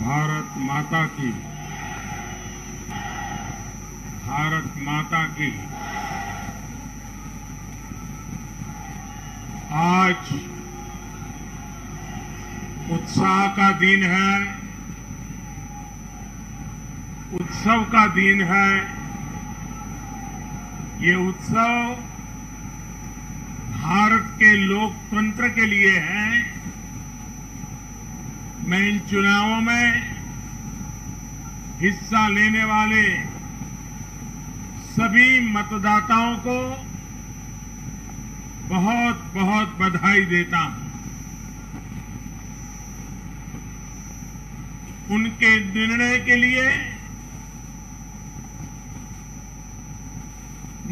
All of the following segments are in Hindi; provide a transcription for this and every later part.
भारत माता की, भारत माता की। आज उत्साह का दिन है, उत्सव का दिन है। ये उत्सव भारत के लोकतंत्र के लिए है। मैं इन चुनावों में हिस्सा लेने वाले सभी मतदाताओं को बहुत बहुत बधाई देता हूं। उनके निर्णय के लिए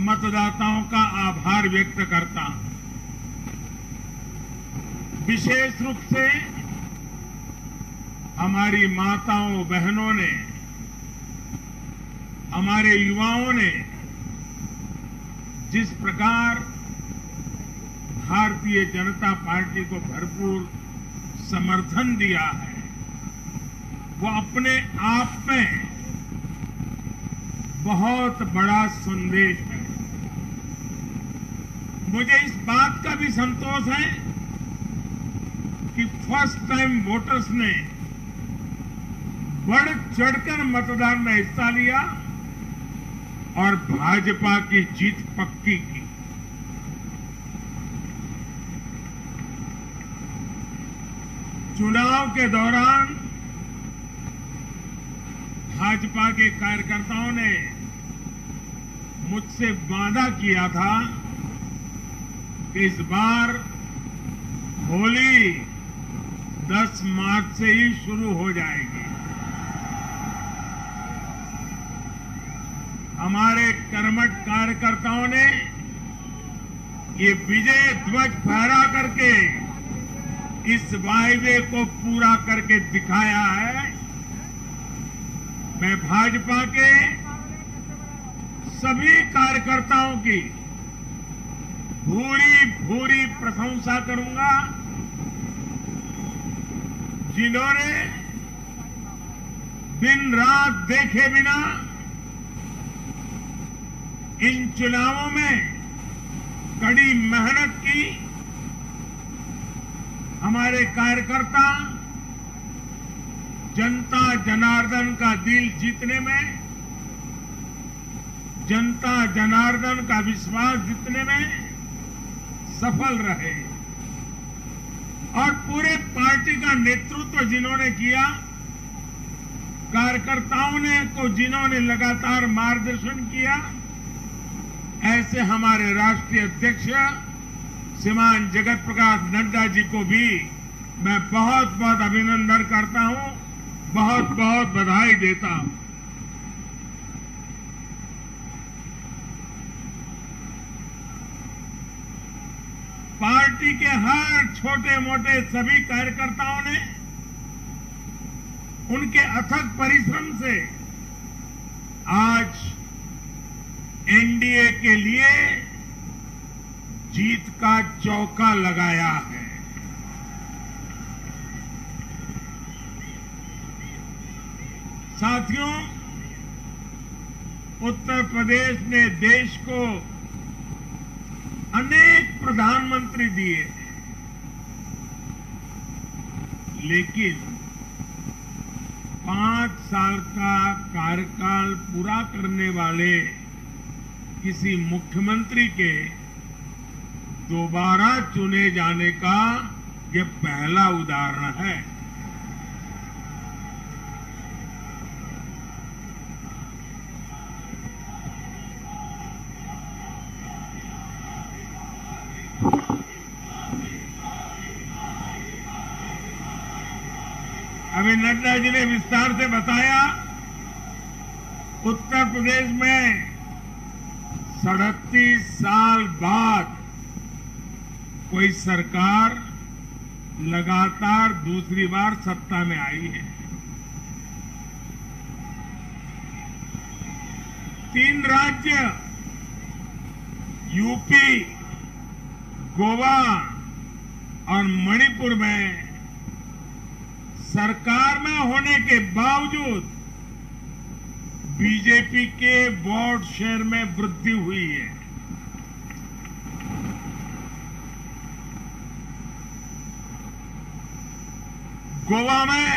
मतदाताओं का आभार व्यक्त करता हूं। विशेष रूप से हमारी माताओं बहनों ने, हमारे युवाओं ने जिस प्रकार भारतीय जनता पार्टी को भरपूर समर्थन दिया है, वो अपने आप में बहुत बड़ा संदेश है। मुझे इस बात का भी संतोष है कि फर्स्ट टाइम वोटर्स ने बढ़ चढ़कर मतदान में हिस्सा लिया और भाजपा की जीत पक्की की। चुनाव के दौरान भाजपा के कार्यकर्ताओं ने मुझसे वादा किया था कि इस बार होली 10 मार्च से ही शुरू हो जाएगी। हमारे कर्मठ कार्यकर्ताओं ने ये विजय ध्वज फहरा करके इस वायदे को पूरा करके दिखाया है। मैं भाजपा के सभी कार्यकर्ताओं की भूरी भूरी प्रशंसा करूंगा, जिन्होंने दिन रात देखे बिना इन चुनावों में कड़ी मेहनत की। हमारे कार्यकर्ता जनता जनार्दन का दिल जीतने में, जनता जनार्दन का विश्वास जीतने में सफल रहे और पूरे पार्टी का नेतृत्व जिन्होंने किया, कार्यकर्ताओं ने को जिन्होंने लगातार मार्गदर्शन किया, ऐसे हमारे राष्ट्रीय अध्यक्ष श्रीमान जगत प्रकाश नड्डा जी को भी मैं बहुत बहुत अभिनंदन करता हूं, बहुत बहुत बधाई देता हूं। पार्टी के हर छोटे मोटे सभी कार्यकर्ताओं ने उनके अथक परिश्रम से आज एनडीए के लिए जीत का चौका लगाया है। साथियों, उत्तर प्रदेश ने देश को अनेक प्रधानमंत्री दिए, लेकिन 5 साल का कार्यकाल पूरा करने वाले किसी मुख्यमंत्री के दोबारा चुने जाने का यह पहला उदाहरण है। अभी नड्डा जी ने विस्तार से बताया, उत्तर प्रदेश में 37 साल बाद कोई सरकार लगातार दूसरी बार सत्ता में आई है। 3 राज्य यूपी, गोवा और मणिपुर में सरकार में होने के बावजूद बीजेपी के वोट शेयर में वृद्धि हुई है। गोवा में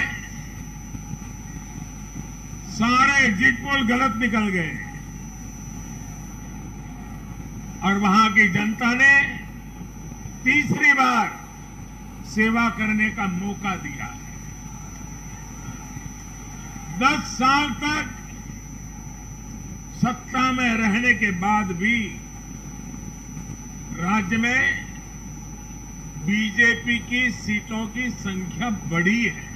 सारे एग्जिट पोल गलत निकल गए और वहां की जनता ने तीसरी बार सेवा करने का मौका दिया है। 10 साल तक सत्ता में रहने के बाद भी राज्य में बीजेपी की सीटों की संख्या बढ़ी है।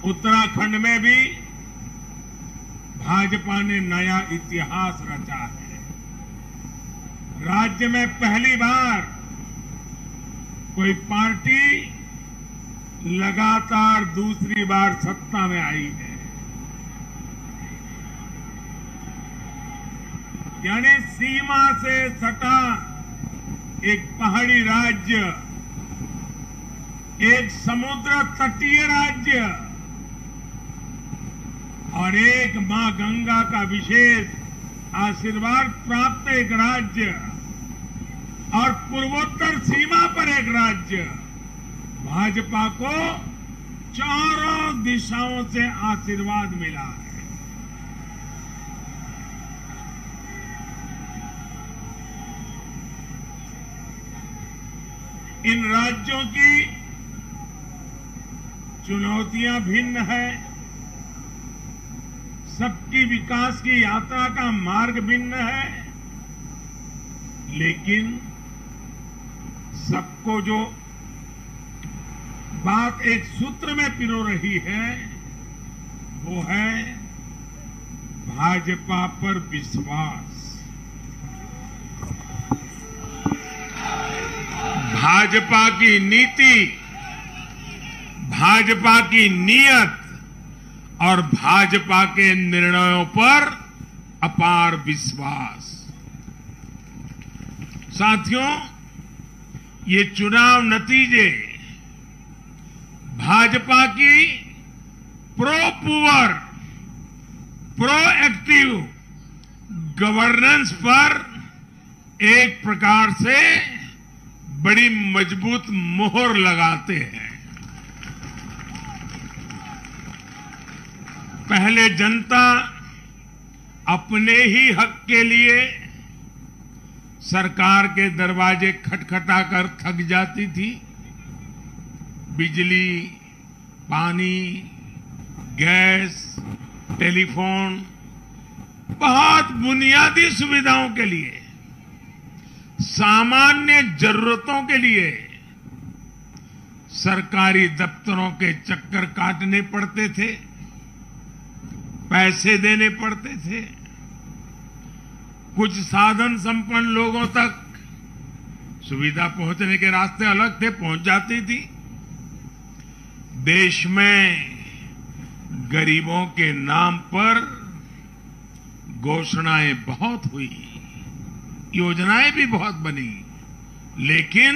उत्तराखंड में भी भाजपा ने नया इतिहास रचा है। राज्य में पहली बार कोई पार्टी लगातार दूसरी बार सत्ता में आई है। यानी सीमा से सटा एक पहाड़ी राज्य, एक समुद्र तटीय राज्य और एक मां गंगा का विशेष आशीर्वाद प्राप्त एक राज्य और पूर्वोत्तर सीमा पर एक राज्य, भाजपा को चारों दिशाओं से आशीर्वाद मिला है। इन राज्यों की चुनौतियां भिन्न है, सबकी विकास की यात्रा का मार्ग भिन्न है, लेकिन सबको जो बात एक सूत्र में पिरो रही है वो है भाजपा पर विश्वास। भाजपा की नीति, भाजपा की नीयत और भाजपा के निर्णयों पर अपार विश्वास। साथियों, ये चुनाव नतीजे भाजपा की पुअर, प्रोएक्टिव गवर्नेंस पर एक प्रकार से बड़ी मजबूत मोहर लगाते हैं। पहले जनता अपने ही हक के लिए सरकार के दरवाजे खटखटाकर थक जाती थी। बिजली, पानी, गैस, टेलीफोन, बहुत बुनियादी सुविधाओं के लिए, सामान्य जरूरतों के लिए सरकारी दफ्तरों के चक्कर काटने पड़ते थे, पैसे देने पड़ते थे। कुछ साधन संपन्न लोगों तक सुविधा पहुंचने के रास्ते अलग थे, पहुंच जाती थी। देश में गरीबों के नाम पर घोषणाएं बहुत हुई, योजनाएं भी बहुत बनी, लेकिन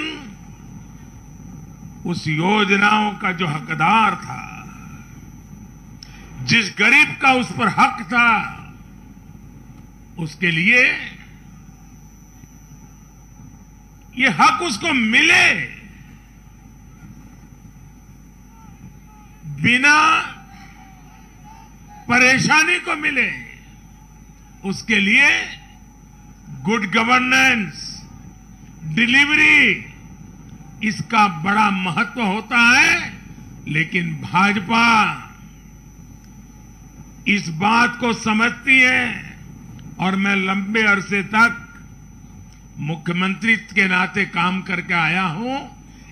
उस योजनाओं का जो हकदार था, जिस गरीब का उस पर हक था, उसके लिए ये हक उसको मिले बिना परेशानी को मिले, उसके लिए गुड गवर्नेंस, डिलीवरी, इसका बड़ा महत्व होता है। लेकिन भाजपा इस बात को समझती है और मैं लंबे अरसे तक मुख्यमंत्री के नाते काम करके आया हूं,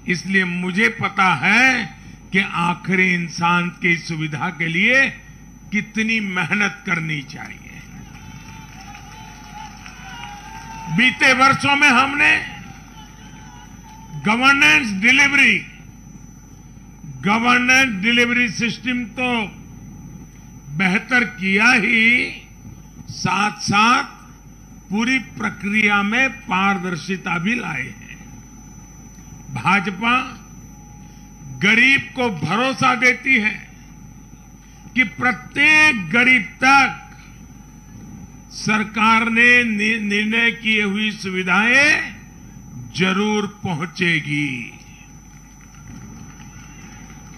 इसलिए मुझे पता है कि आखिरी इंसान की सुविधा के लिए कितनी मेहनत करनी चाहिए। बीते वर्षों में हमने गवर्नेंस डिलीवरी सिस्टम तो बेहतर किया ही, साथ साथ पूरी प्रक्रिया में पारदर्शिता भी लाए हैं। भाजपा गरीब को भरोसा देती है कि प्रत्येक गरीब तक सरकार ने निर्णय किए हुई सुविधाएं जरूर पहुंचेगी।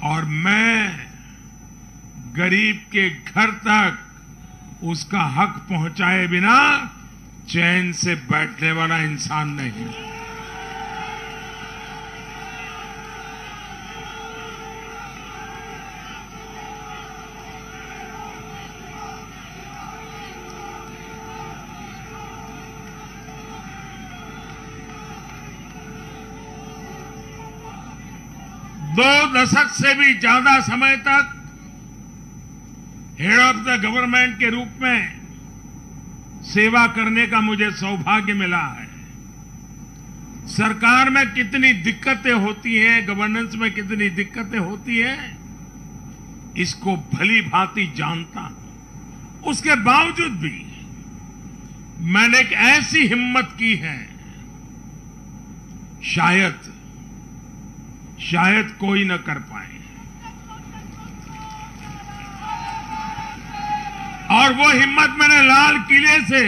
और मैं गरीब के घर तक उसका हक पहुंचाए बिना चैन से बैठने वाला इंसान नहीं। दो दशक से भी ज्यादा समय तक हेड ऑफ द गवर्नमेंट के रूप में सेवा करने का मुझे सौभाग्य मिला है। सरकार में कितनी दिक्कतें होती हैं, गवर्नेंस में कितनी दिक्कतें होती हैं, इसको भली भांति जानता हूं। उसके बावजूद भी मैंने एक ऐसी हिम्मत की है, शायद कोई न कर पाए। और वो हिम्मत मैंने लाल किले से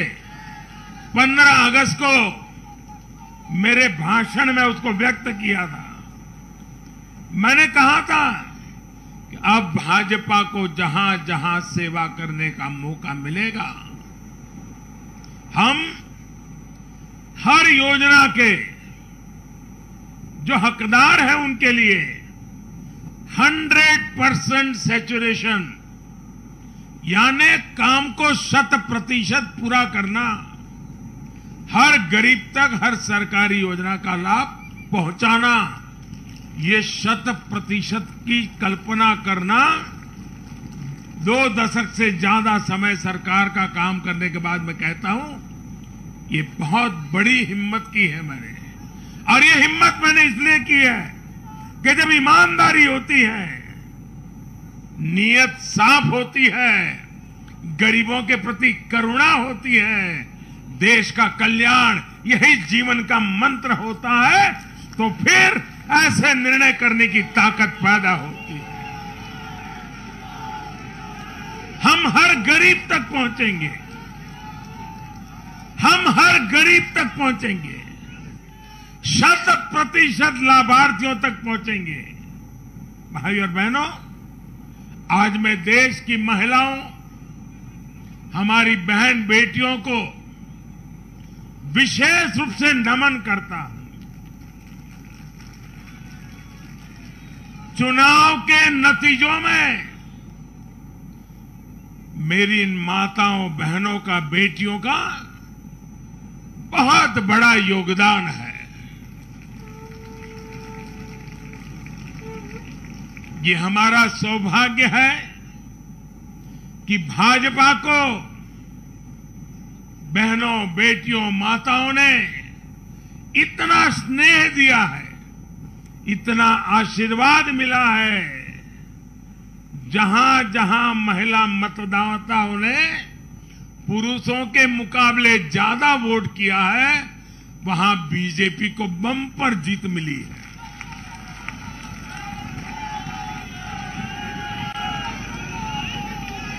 15 अगस्त को मेरे भाषण में उसको व्यक्त किया था। मैंने कहा था कि अब भाजपा को जहां जहां सेवा करने का मौका मिलेगा, हम हर योजना के जो हकदार हैं उनके लिए 100% सैचुरेशन, यानी काम को 100% पूरा करना, हर गरीब तक हर सरकारी योजना का लाभ पहुंचाना, ये 100% की कल्पना करना 2 दशक से ज्यादा समय सरकार का काम करने के बाद मैं कहता हूं, ये बहुत बड़ी हिम्मत की है मैंने। और ये हिम्मत मैंने इसलिए की है कि जब ईमानदारी होती है, नीयत साफ होती है, गरीबों के प्रति करुणा होती है, देश का कल्याण यही जीवन का मंत्र होता है, तो फिर ऐसे निर्णय करने की ताकत पैदा होती है। हम हर गरीब तक पहुंचेंगे, हम हर गरीब तक पहुंचेंगे, 100% लाभार्थियों तक पहुंचेंगे। भाई और बहनों, आज मैं देश की महिलाओं, हमारी बहन बेटियों को विशेष रूप से नमन करता हूं। चुनाव के नतीजों में मेरी इन माताओं, बहनों का, बेटियों का बहुत बड़ा योगदान है। ये हमारा सौभाग्य है कि भाजपा को बहनों, बेटियों, माताओं ने इतना स्नेह दिया है, इतना आशीर्वाद मिला है। जहां जहां महिला मतदाताओं ने पुरुषों के मुकाबले ज्यादा वोट किया है, वहां बीजेपी को बम्पर जीत मिली है।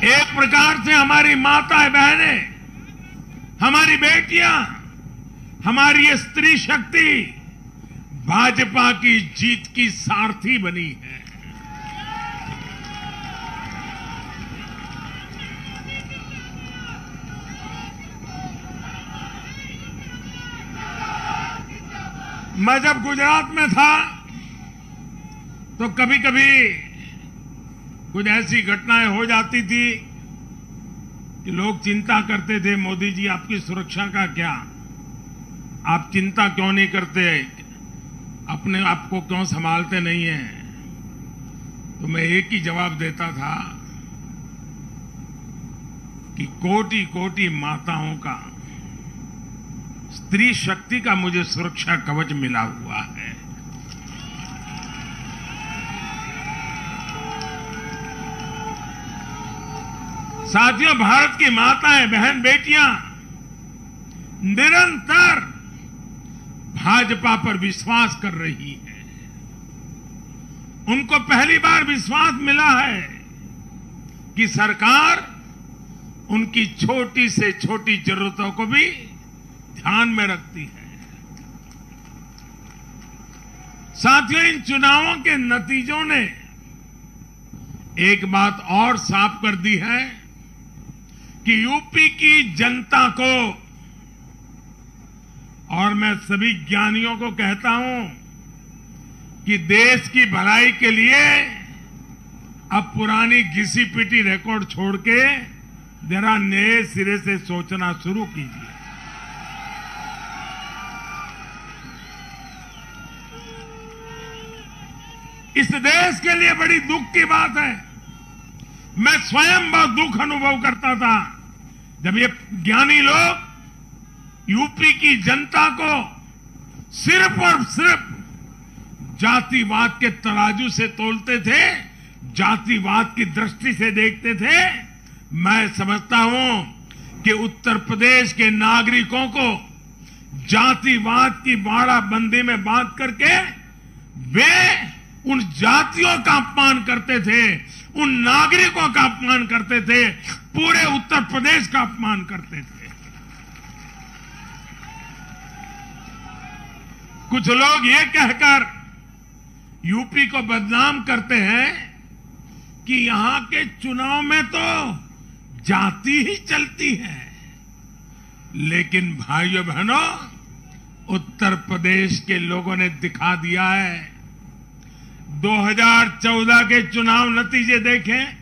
एक प्रकार से हमारी माताएं, बहनें, हमारी बेटियां, हमारी ये स्त्री शक्ति भाजपा की जीत की सारथी बनी है। मैं जब गुजरात में था तो कभी कभी कुछ ऐसी घटनाएं हो जाती थी कि लोग चिंता करते थे, मोदी जी आपकी सुरक्षा का क्या, आप चिंता क्यों नहीं करते, अपने आप को क्यों संभालते नहीं हैं। तो मैं एक ही जवाब देता था कि कोटि कोटि माताओं का, स्त्री शक्ति का मुझे सुरक्षा कवच मिला हुआ है। साथियों, भारत की माताएं, बहन, बेटियां निरंतर भाजपा पर विश्वास कर रही हैं। उनको पहली बार विश्वास मिला है कि सरकार उनकी छोटी से छोटी जरूरतों को भी ध्यान में रखती है। साथियों, इन चुनावों के नतीजों ने एक बात और साफ कर दी है कि यूपी की जनता को, और मैं सभी ज्ञानियों को कहता हूं कि देश की भलाई के लिए अब पुरानी घिसी पिटी रिकॉर्ड छोड़ के जरा नए सिरे से सोचना शुरू कीजिए। इस देश के लिए बड़ी दुख की बात है। मैं स्वयं बहुत दुख अनुभव करता था जब ये ज्ञानी लोग यूपी की जनता को सिर्फ और सिर्फ जातिवाद के तराजू से तोलते थे, जातिवाद की दृष्टि से देखते थे। मैं समझता हूं कि उत्तर प्रदेश के नागरिकों को जातिवाद की बाड़ाबंदी में बांध करके वे उन जातियों का अपमान करते थे, उन नागरिकों का अपमान करते थे, पूरे उत्तर प्रदेश का अपमान करते थे। कुछ लोग ये कहकर यूपी को बदनाम करते हैं कि यहां के चुनाव में तो जाति ही चलती है। लेकिन भाइयों बहनों, उत्तर प्रदेश के लोगों ने दिखा दिया है। 2014 के चुनाव नतीजे देखें,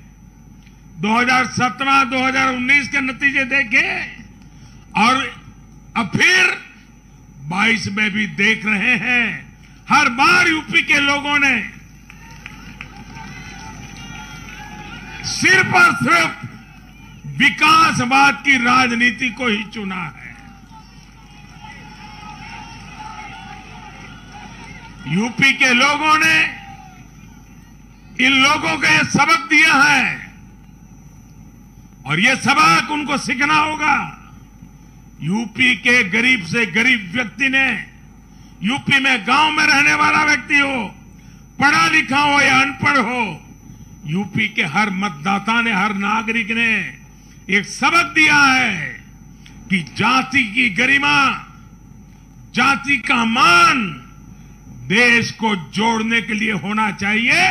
2017, 2019 के नतीजे देखें और अब फिर 22 में भी देख रहे हैं। हर बार यूपी के लोगों ने सिर्फ और सिर्फ विकासवाद की राजनीति को ही चुना है। यूपी के लोगों ने इन लोगों को यह सबक दिया है और यह सबक उनको सीखना होगा। यूपी के गरीब से गरीब व्यक्ति ने, यूपी में गांव में रहने वाला व्यक्ति हो, पढ़ा लिखा हो या अनपढ़ हो, यूपी के हर मतदाता ने, हर नागरिक ने एक सबक दिया है कि जाति की गरिमा, जाति का मान देश को जोड़ने के लिए होना चाहिए,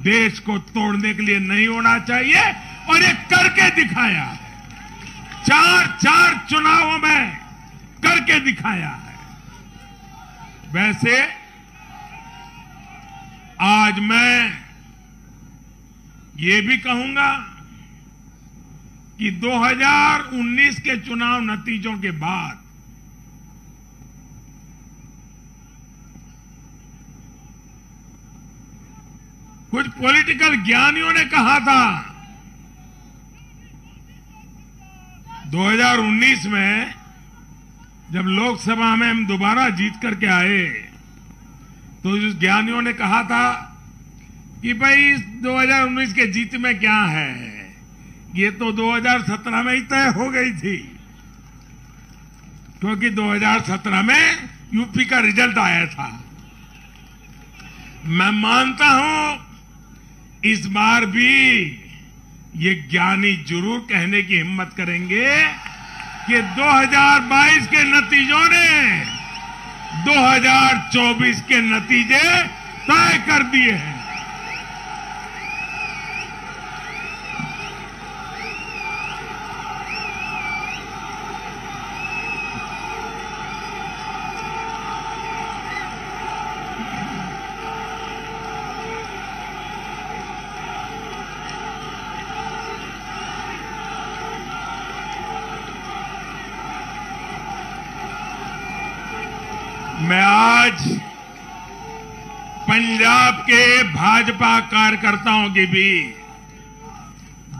देश को तोड़ने के लिए नहीं होना चाहिए। और ये करके दिखाया है, चार चुनावों में करके दिखाया है। वैसे आज मैं ये भी कहूंगा कि 2019 के चुनाव नतीजों के बाद कुछ पॉलिटिकल ज्ञानियों ने कहा था 2019 में जब लोकसभा में हम दोबारा जीत करके आए तो उस ज्ञानियों ने कहा था कि भाई 2019 के जीत में क्या है, ये तो 2017 में ही तय हो गई थी, क्योंकि 2017 में यूपी का रिजल्ट आया था। मैं मानता हूं इस बार भी ये ज्ञानी जरूर कहने की हिम्मत करेंगे कि 2022 के नतीजों ने 2024 के नतीजे तय कर दिए हैं। मैं आज पंजाब के भाजपा कार्यकर्ताओं की भी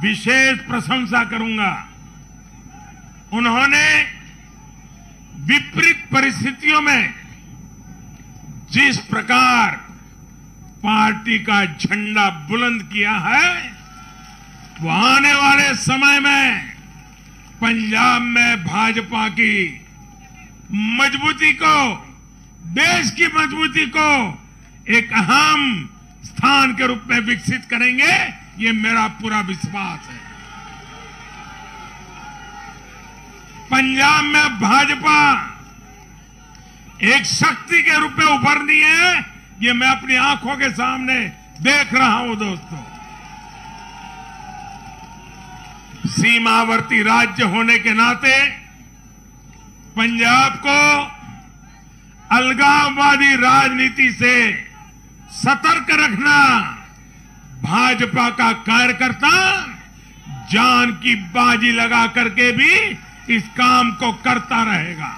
विशेष प्रशंसा करूंगा। उन्होंने विपरीत परिस्थितियों में जिस प्रकार पार्टी का झंडा बुलंद किया है, वो आने वाले समय में पंजाब में भाजपा की मजबूती को, देश की मजबूती को एक अहम स्थान के रूप में विकसित करेंगे, ये मेरा पूरा विश्वास है। पंजाब में भाजपा एक शक्ति के रूप में उभरनी है, ये मैं अपनी आंखों के सामने देख रहा हूं दोस्तों। सीमावर्ती राज्य होने के नाते पंजाब को अलगाववादी राजनीति से सतर्क रखना भाजपा का कार्यकर्ता जान की बाजी लगा करके भी इस काम को करता रहेगा।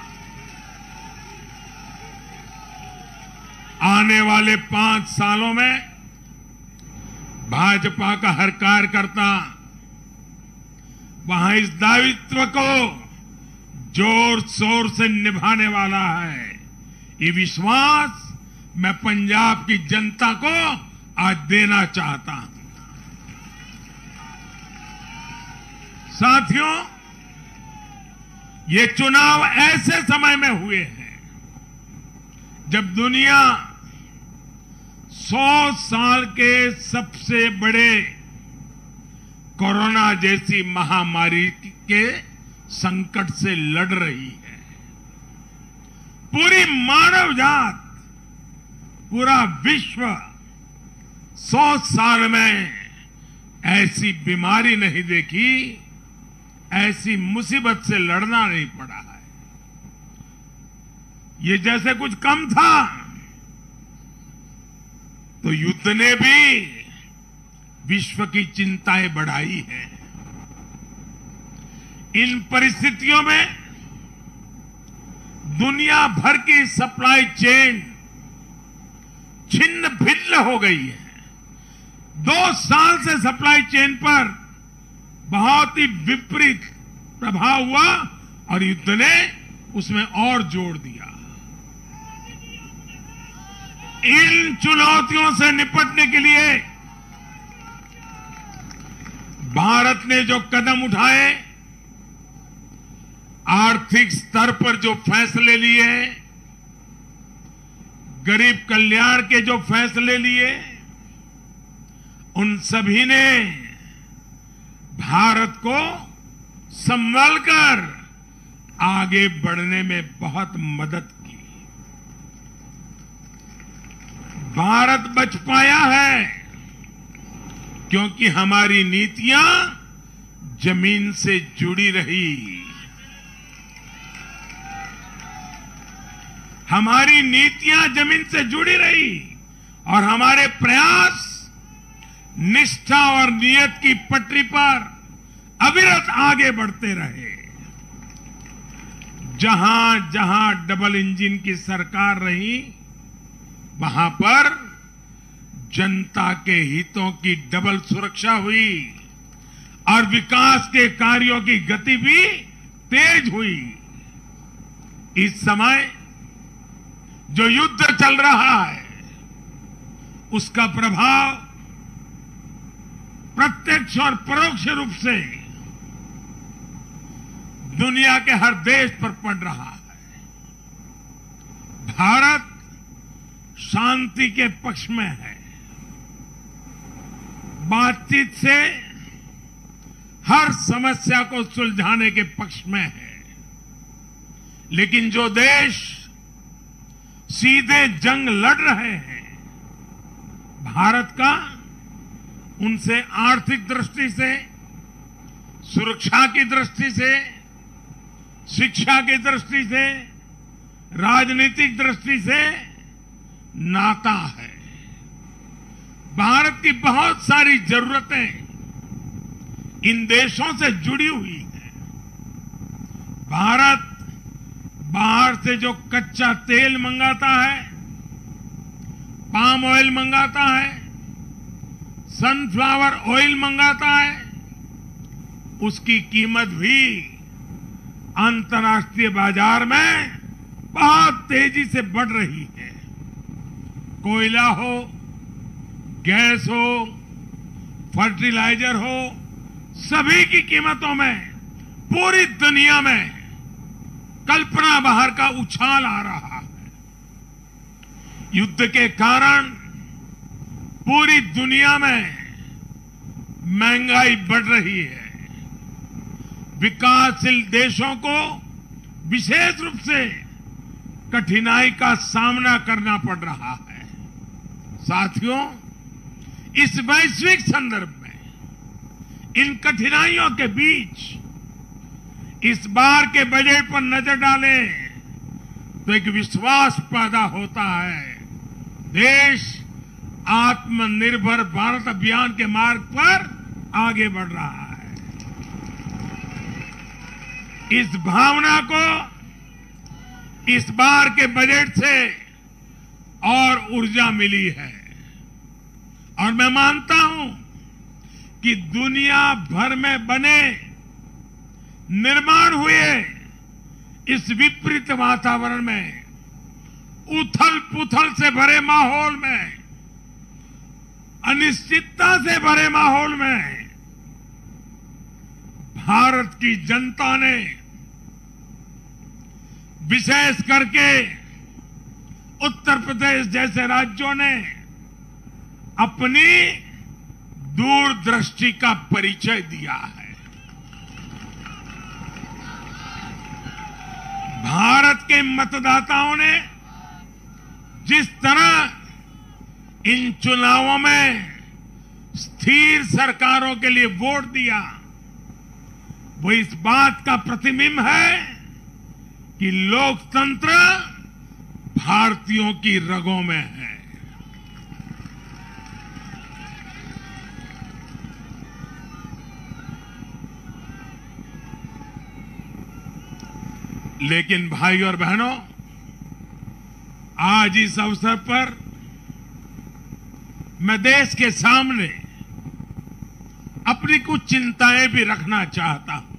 आने वाले 5 सालों में भाजपा का हर कार्यकर्ता वहां इस दायित्व को जोर शोर से निभाने वाला है। ये विश्वास मैं पंजाब की जनता को आज देना चाहता हूं। साथियों, ये चुनाव ऐसे समय में हुए हैं जब दुनिया 100 साल के सबसे बड़े कोरोना जैसी महामारी के संकट से लड़ रही है। पूरी मानव जात, पूरा विश्व 100 साल में ऐसी बीमारी नहीं देखी, ऐसी मुसीबत से लड़ना नहीं पड़ा है। ये जैसे कुछ कम था तो युद्ध ने भी विश्व की चिंताएं बढ़ाई हैं। इन परिस्थितियों में दुनिया भर की सप्लाई चेन छिन्न भिन्न हो गई है। 2 साल से सप्लाई चेन पर बहुत ही विपरीत प्रभाव हुआ और युद्ध ने उसमें और जोड़ दिया। इन चुनौतियों से निपटने के लिए भारत ने जो कदम उठाए, आर्थिक स्तर पर जो फैसले लिए, गरीब कल्याण के जो फैसले लिए, उन सभी ने भारत को संभल कर आगे बढ़ने में बहुत मदद की। भारत बच पाया है क्योंकि हमारी नीतियां जमीन से जुड़ी रही। हमारी नीतियां जमीन से जुड़ी रही और हमारे प्रयास निष्ठा और नियत की पटरी पर अविरत आगे बढ़ते रहे। जहां जहां डबल इंजन की सरकार रही, वहां पर जनता के हितों की डबल सुरक्षा हुई और विकास के कार्यों की गति भी तेज हुई। इस समय जो युद्ध चल रहा है, उसका प्रभाव प्रत्यक्ष और परोक्ष रूप से दुनिया के हर देश पर पड़ रहा है। भारत शांति के पक्ष में है, बातचीत से हर समस्या को सुलझाने के पक्ष में है। लेकिन जो देश सीधे जंग लड़ रहे हैं, भारत का उनसे आर्थिक दृष्टि से, सुरक्षा की दृष्टि से, शिक्षा की दृष्टि से, राजनीतिक दृष्टि से नाता है। भारत की बहुत सारी जरूरतें इन देशों से जुड़ी हुई हैं। भारत बाहर से जो कच्चा तेल मंगाता है, पाम ऑयल मंगाता है, सनफ्लावर ऑयल मंगाता है, उसकी कीमत भी अंतर्राष्ट्रीय बाजार में बहुत तेजी से बढ़ रही है। कोयला हो, गैस हो, फर्टिलाइजर हो, सभी की कीमतों में पूरी दुनिया में कल्पना बाहर का उछाल आ रहा है। युद्ध के कारण पूरी दुनिया में महंगाई बढ़ रही है। विकासशील देशों को विशेष रूप से कठिनाई का सामना करना पड़ रहा है। साथियों, इस वैश्विक संदर्भ में इन कठिनाइयों के बीच इस बार के बजट पर नजर डालें तो एक विश्वास पैदा होता है। देश आत्मनिर्भर भारत अभियान के मार्ग पर आगे बढ़ रहा है। इस भावना को इस बार के बजट से और ऊर्जा मिली है और मैं मानता हूं कि दुनिया भर में बने निर्माण हुए इस विपरीत वातावरण में, उथल पुथल से भरे माहौल में, अनिश्चितता से भरे माहौल में भारत की जनता ने विशेष करके उत्तर प्रदेश जैसे राज्यों ने अपनी दूरदृष्टि का परिचय दिया है। भारत के मतदाताओं ने जिस तरह इन चुनावों में स्थिर सरकारों के लिए वोट दिया, वो इस बात का प्रतिबिंब है कि लोकतंत्र भारतीयों की रगों में है। लेकिन भाई और बहनों, आज इस अवसर पर मैं देश के सामने अपनी कुछ चिंताएं भी रखना चाहता हूं।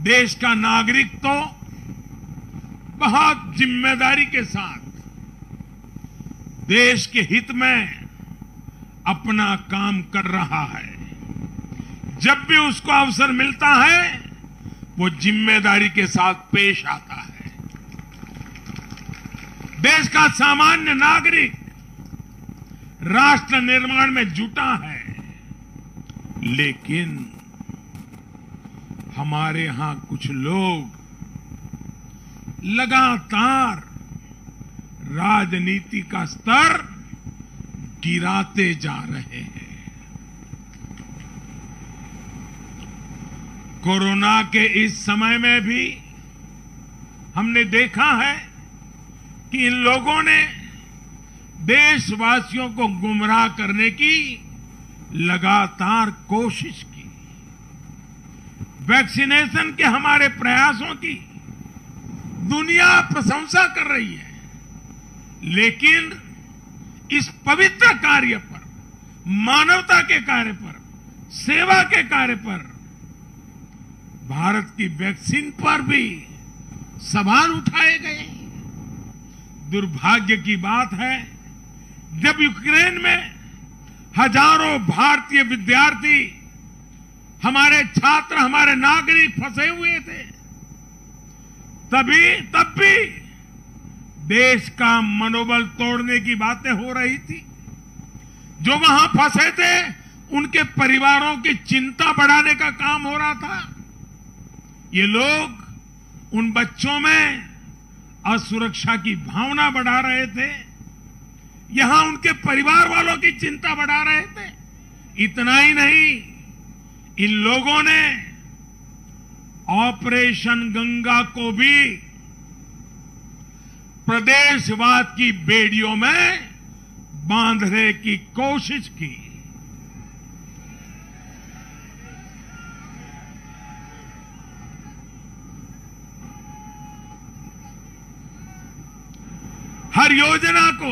देश का नागरिक तो बहुत जिम्मेदारी के साथ देश के हित में अपना काम कर रहा है। जब भी उसको अवसर मिलता है वो जिम्मेदारी के साथ पेश आता है। देश का सामान्य नागरिक राष्ट्र निर्माण में जुटा है, लेकिन हमारे यहां कुछ लोग लगातार राजनीति का स्तर गिराते जा रहे हैं। कोरोना के इस समय में भी हमने देखा है कि इन लोगों ने देशवासियों को गुमराह करने की लगातार कोशिश की। वैक्सीनेशन के हमारे प्रयासों की दुनिया प्रशंसा कर रही है, लेकिन इस पवित्र कार्य पर, मानवता के कार्य पर, सेवा के कार्य पर, भारत की वैक्सीन पर भी सवाल उठाए गए। दुर्भाग्य की बात है, जब यूक्रेन में हजारों भारतीय विद्यार्थी, हमारे छात्र, हमारे नागरिक फंसे हुए थे, तब भी देश का मनोबल तोड़ने की बातें हो रही थी। जो वहां फंसे थे उनके परिवारों की चिंता बढ़ाने का काम हो रहा था। ये लोग उन बच्चों में असुरक्षा की भावना बढ़ा रहे थे, यहां उनके परिवार वालों की चिंता बढ़ा रहे थे। इतना ही नहीं, इन लोगों ने ऑपरेशन गंगा को भी प्रदेशवाद की बेड़ियों में बांधने की कोशिश की। हर योजना को,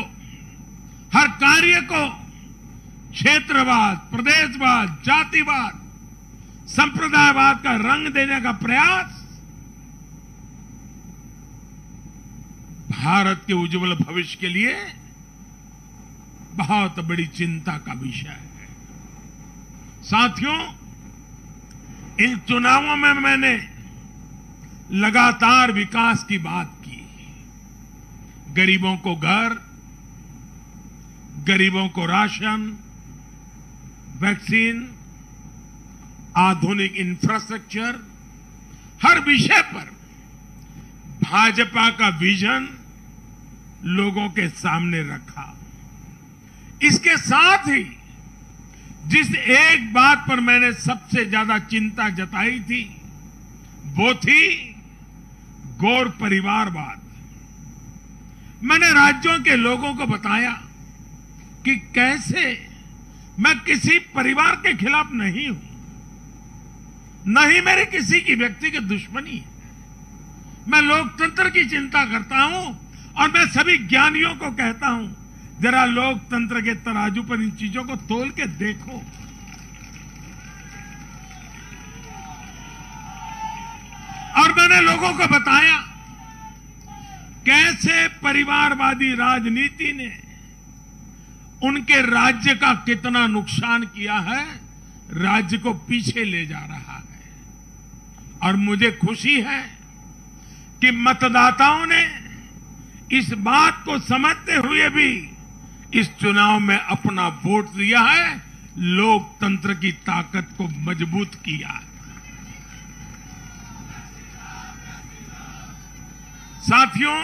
हर कार्य को क्षेत्रवाद, प्रदेशवाद, जातिवाद, संप्रदायवाद का रंग देने का प्रयास भारत के उज्जवल भविष्य के लिए बहुत बड़ी चिंता का विषय है। साथियों, इन चुनावों में मैंने लगातार विकास की बात की। गरीबों को घर, गरीबों को राशन, वैक्सीन, आधुनिक इंफ्रास्ट्रक्चर, हर विषय पर भाजपा का विजन लोगों के सामने रखा। इसके साथ ही जिस एक बात पर मैंने सबसे ज्यादा चिंता जताई थी वो थी गौर परिवारवाद। मैंने राज्यों के लोगों को बताया कि कैसे मैं किसी परिवार के खिलाफ नहीं हूं, न ही मेरे किसी की व्यक्तिगत दुश्मनी है। मैं लोकतंत्र की चिंता करता हूं और मैं सभी ज्ञानियों को कहता हूं, जरा लोकतंत्र के तराजू पर इन चीजों को तोल के देखो। और मैंने लोगों को बताया कैसे परिवारवादी राजनीति ने उनके राज्य का कितना नुकसान किया है, राज्य को पीछे ले जा रहा है। और मुझे खुशी है कि मतदाताओं ने इस बात को समझते हुए भी इस चुनाव में अपना वोट दिया है, लोकतंत्र की ताकत को मजबूत किया है। साथियों,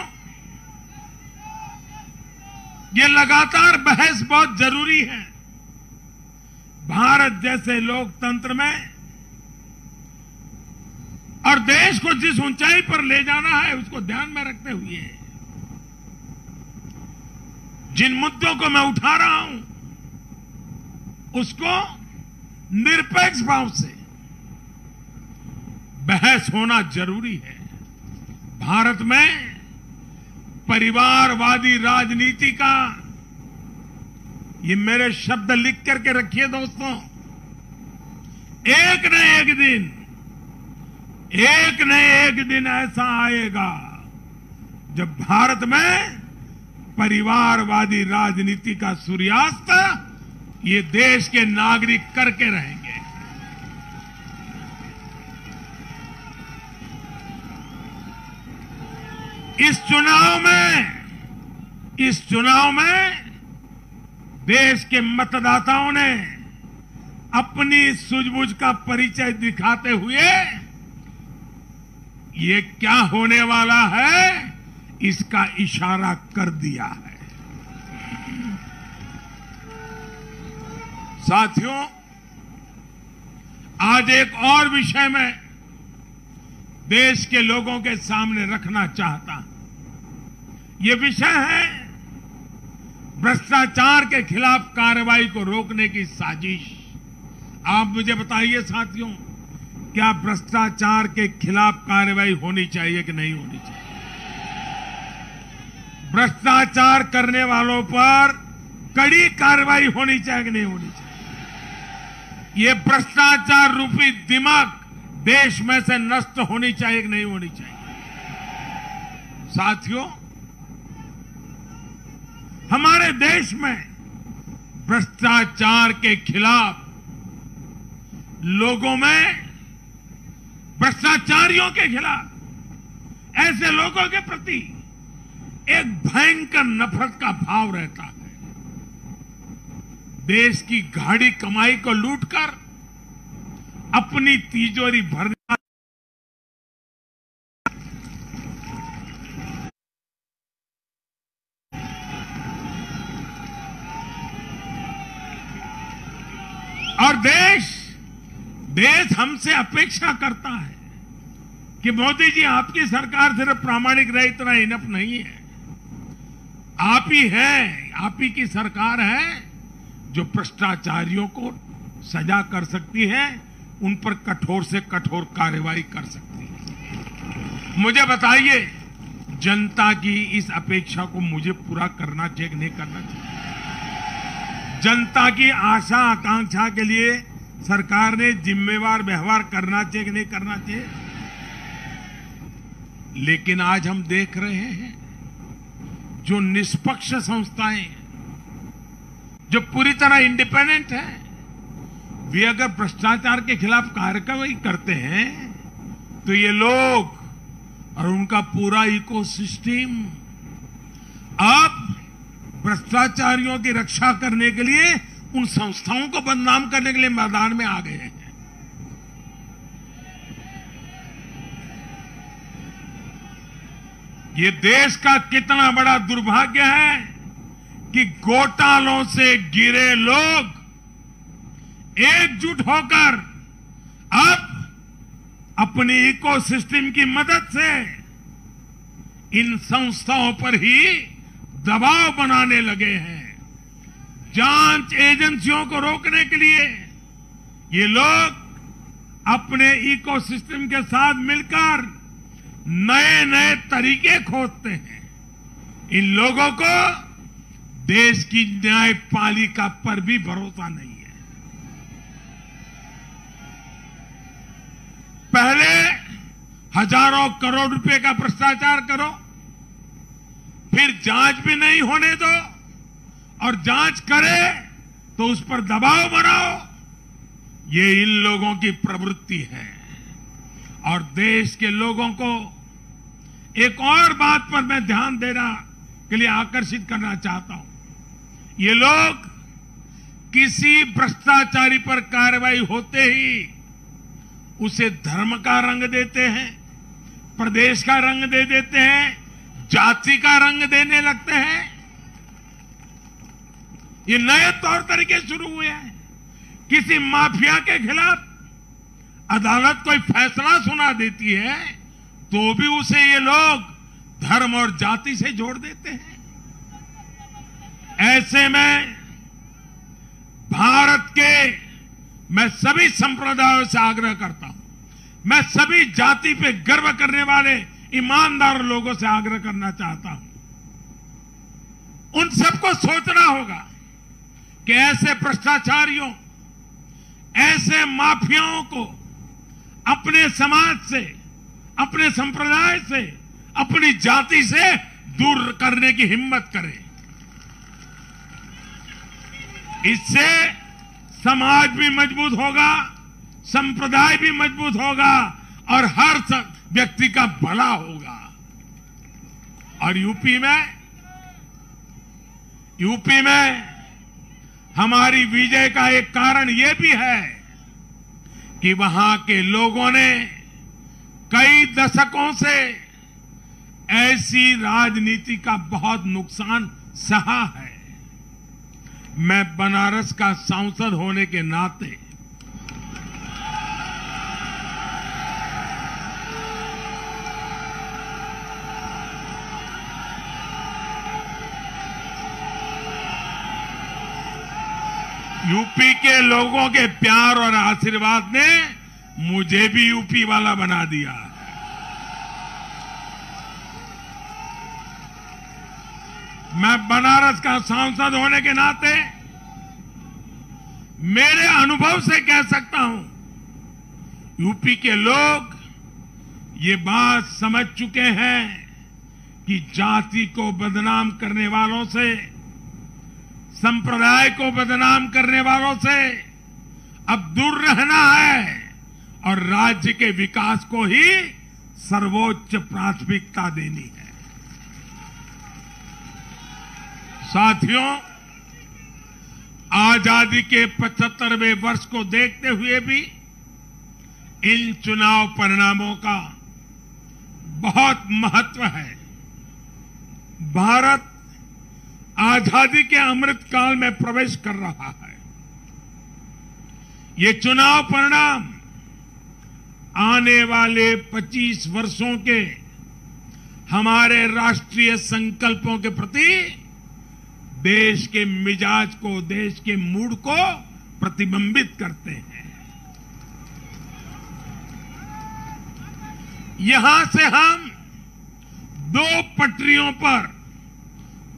ये लगातार बहस बहुत जरूरी है। भारत जैसे लोकतंत्र में और देश को जिस ऊंचाई पर ले जाना है उसको ध्यान में रखते हुए जिन मुद्दों को मैं उठा रहा हूं उसको निरपेक्ष भाव से बहस होना जरूरी है। भारत में परिवारवादी राजनीति का, ये मेरे शब्द लिख करके रखिए दोस्तों, एक न एक दिन ऐसा आएगा जब भारत में परिवारवादी राजनीति का सूर्यास्त ये देश के नागरिक करके रहेंगे। इस चुनाव में देश के मतदाताओं ने अपनी सूझबूझ का परिचय दिखाते हुए ये क्या होने वाला है इसका इशारा कर दिया है। साथियों, आज एक और विषय में देश के लोगों के सामने रखना चाहता हूं। ये विषय है भ्रष्टाचार के खिलाफ कार्रवाई को रोकने की साजिश। आप मुझे बताइए साथियों, क्या भ्रष्टाचार के खिलाफ कार्रवाई होनी चाहिए कि नहीं होनी चाहिए? भ्रष्टाचार करने वालों पर कड़ी कार्रवाई होनी चाहिए कि नहीं होनी चाहिए? ये भ्रष्टाचार रूपी दिमाग देश में से नष्ट होनी चाहिए कि नहीं होनी चाहिए? साथियों, हमारे देश में भ्रष्टाचार के खिलाफ लोगों में, भ्रष्टाचारियों के खिलाफ, ऐसे लोगों के प्रति एक भयंकर नफरत का भाव रहता है। देश की गाढ़ी कमाई को लूटकर अपनी तिजोरी भरना और देश हमसे अपेक्षा करता है कि मोदी जी आपकी सरकार सिर्फ प्रामाणिक रहे इतना इनफ नहीं है। आप ही हैं, आप ही की सरकार है जो भ्रष्टाचारियों को सजा कर सकती है, उन पर कठोर से कठोर कार्रवाई कर सकती है। मुझे बताइए, जनता की इस अपेक्षा को मुझे पूरा करना चाहिए कि नहीं करना चाहिए? जनता की आशा आकांक्षा के लिए सरकार ने जिम्मेवार व्यवहार करना चाहिए कि नहीं करना चाहिए? लेकिन आज हम देख रहे हैं जो निष्पक्ष संस्थाएं, जो पूरी तरह इंडिपेंडेंट है, वे अगर भ्रष्टाचार के खिलाफ कार्रवाई करते हैं तो ये लोग और उनका पूरा इकोसिस्टम अब भ्रष्टाचारियों की रक्षा करने के लिए, उन संस्थाओं को बदनाम करने के लिए मैदान में आ गए हैं। ये देश का कितना बड़ा दुर्भाग्य है कि घोटालों से घिरे लोग एकजुट होकर अब अपनी इकोसिस्टम की मदद से इन संस्थाओं पर ही दबाव बनाने लगे हैं। जांच एजेंसियों को रोकने के लिए ये लोग अपने इकोसिस्टम के साथ मिलकर नए नए तरीके खोजते हैं। इन लोगों को देश की न्यायपालिका पर भी भरोसा नहीं है। पहले हजारों करोड़ रुपए का भ्रष्टाचार करो, फिर जांच भी नहीं होने दो, और जांच करे तो उस पर दबाव बनाओ। ये इन लोगों की प्रवृत्ति है। और देश के लोगों को एक और बात पर मैं ध्यान देना के लिए आकर्षित करना चाहता हूं। ये लोग किसी भ्रष्टाचारी पर कार्रवाई होते ही उसे धर्म का रंग देते हैं, प्रदेश का रंग दे देते हैं, जाति का रंग देने लगते हैं। ये नए तौर तरीके शुरू हुए हैं। किसी माफिया के खिलाफ अदालत कोई फैसला सुना देती है तो भी उसे ये लोग धर्म और जाति से जोड़ देते हैं। ऐसे में भारत के मैं सभी संप्रदायों से आग्रह करता हूं, मैं सभी जाति पे गर्व करने वाले ईमानदार लोगों से आग्रह करना चाहता हूं, उन सबको सोचना होगा कि ऐसे भ्रष्टाचारियों, ऐसे माफियाओं को अपने समाज से, अपने संप्रदाय से, अपनी जाति से दूर करने की हिम्मत करें। इससे समाज भी मजबूत होगा, संप्रदाय भी मजबूत होगा और हर व्यक्ति का भला होगा। और यूपी में हमारी विजय का एक कारण यह भी है कि वहां के लोगों ने कई दशकों से ऐसी राजनीति का बहुत नुकसान सहा है। मैं बनारस का सांसद होने के नाते यूपी के लोगों के प्यार और आशीर्वाद ने मुझे भी यूपी वाला बना दिया है। मैं बनारस का सांसद होने के नाते मेरे अनुभव से कह सकता हूं, यूपी के लोग ये बात समझ चुके हैं कि जाति को बदनाम करने वालों से, संप्रदाय को बदनाम करने वालों से अब दूर रहना है और राज्य के विकास को ही सर्वोच्च प्राथमिकता देनी है। साथियों, आजादी के 75वें वर्ष को देखते हुए भी इन चुनाव परिणामों का बहुत महत्व है। भारत आजादी के अमृत काल में प्रवेश कर रहा है। ये चुनाव परिणाम आने वाले 25 वर्षों के हमारे राष्ट्रीय संकल्पों के प्रति देश के मिजाज को, देश के मूड को प्रतिबिंबित करते हैं। यहां से हम दो पटरियों पर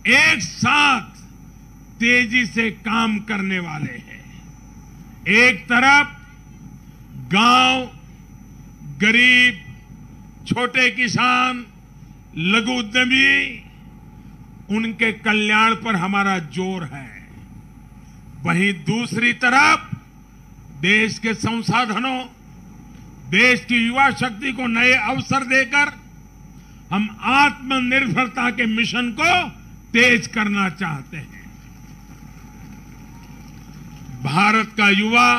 एक साथ तेजी से काम करने वाले हैं। एक तरफ गांव, गरीब, छोटे किसान, लघु उद्यमी, उनके कल्याण पर हमारा जोर है। वहीं दूसरी तरफ देश के संसाधनों, देश की युवा शक्ति को नए अवसर देकर हम आत्मनिर्भरता के मिशन को तेज करना चाहते हैं। भारत का युवा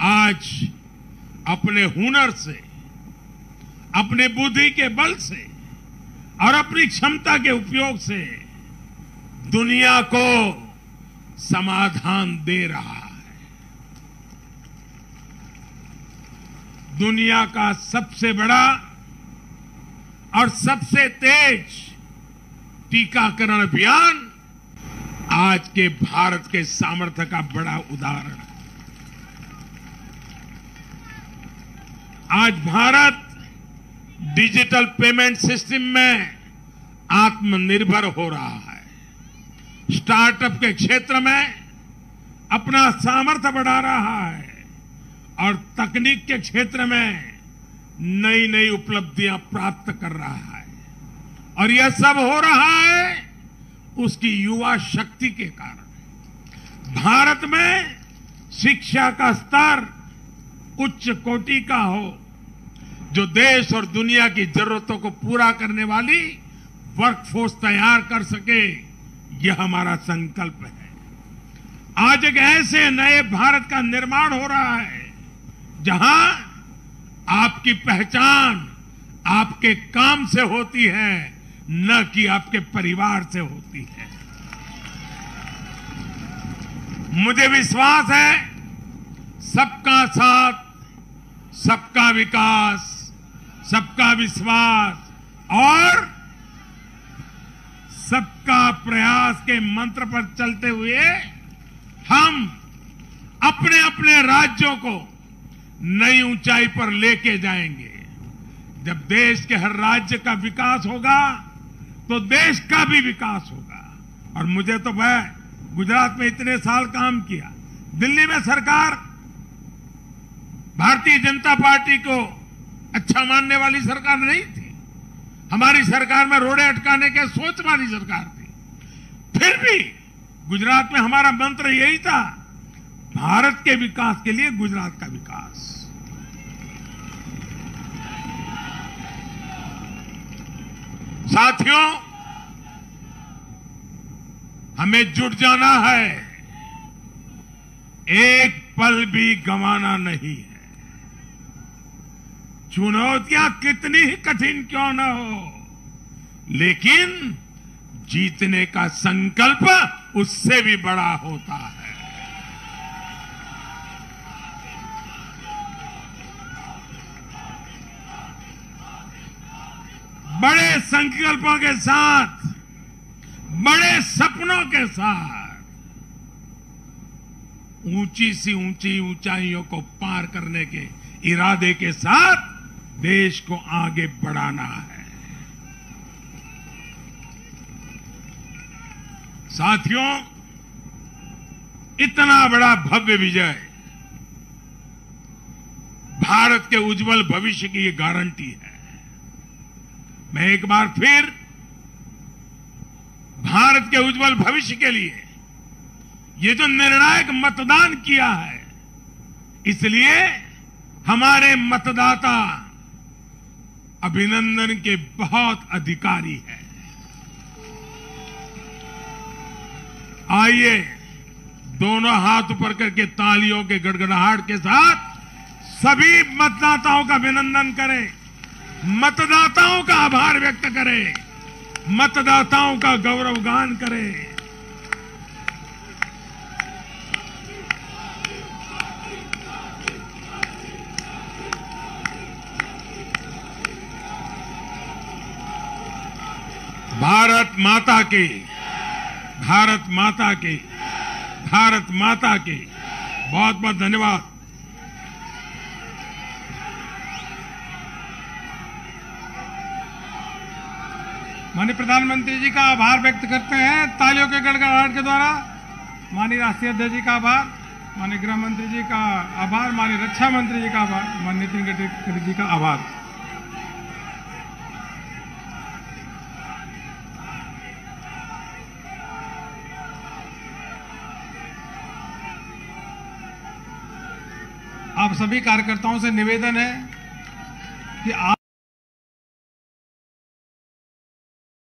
आज अपने हुनर से, अपने बुद्धि के बल से और अपनी क्षमता के उपयोग से दुनिया को समाधान दे रहा है। दुनिया का सबसे बड़ा और सबसे तेज टीकाकरण अभियान आज के भारत के सामर्थ्य का बड़ा उदाहरण है। आज भारत डिजिटल पेमेंट सिस्टम में आत्मनिर्भर हो रहा है। स्टार्टअप के क्षेत्र में अपना सामर्थ्य बढ़ा रहा है और तकनीक के क्षेत्र में नई नई उपलब्धियां प्राप्त कर रहा है। और यह सब हो रहा है उसकी युवा शक्ति के कारण। भारत में शिक्षा का स्तर उच्च कोटि का हो, जो देश और दुनिया की जरूरतों को पूरा करने वाली वर्कफोर्स तैयार कर सके, यह हमारा संकल्प है। आज एक ऐसे नए भारत का निर्माण हो रहा है जहां आपकी पहचान आपके काम से होती है, न कि आपके परिवार से होती है। मुझे विश्वास है सबका साथ, सबका विकास, सबका विश्वास और सबका प्रयास के मंत्र पर चलते हुए हम अपने अपने राज्यों को नई ऊंचाई पर लेके जाएंगे। जब देश के हर राज्य का विकास होगा तो देश का भी विकास होगा। और मुझे तो मैं गुजरात में इतने साल काम किया, दिल्ली में सरकार भारतीय जनता पार्टी को अच्छा मानने वाली सरकार नहीं थी। हमारी सरकार में रोड़े अटकाने के सोच वाली सरकार थी। फिर भी गुजरात में हमारा मंत्र यही था, भारत के विकास के लिए गुजरात का विकास। साथियों, हमें जुट जाना है, एक पल भी गंवाना नहीं है। चुनौतियां कितनी ही कठिन क्यों न हो, लेकिन जीतने का संकल्प उससे भी बड़ा होता है। बड़े संकल्पों के साथ, बड़े सपनों के साथ ऊंची सी ऊंची ऊंचाइयों को पार करने के इरादे के साथ देश को आगे बढ़ाना है। साथियों, इतना बड़ा भव्य विजय भारत के उज्जवल भविष्य की ये गारंटी है। मैं एक बार फिर भारत के उज्जवल भविष्य के लिए ये जो निर्णायक मतदान किया है, इसलिए हमारे मतदाता अभिनंदन के बहुत अधिकारी हैं। आइए दोनों हाथ ऊपर करके तालियों के गड़गड़ाहट के साथ सभी मतदाताओं का अभिनंदन करें, मतदाताओं का आभार व्यक्त करें, मतदाताओं का गौरवगान करें। भारत माता की, भारत माता की, भारत माता की। बहुत बहुत धन्यवाद। माननीय प्रधानमंत्री जी का आभार व्यक्त करते हैं तालियों के गड़गड़ाहट के द्वारा। माननीय राष्ट्रीय अध्यक्ष जी का आभार, माननीय गृह मंत्री जी का आभार, माननीय रक्षा मंत्री जी का आभार, माननीय नितिन गडकरी जी का आभार। आप सभी कार्यकर्ताओं से निवेदन है कि आप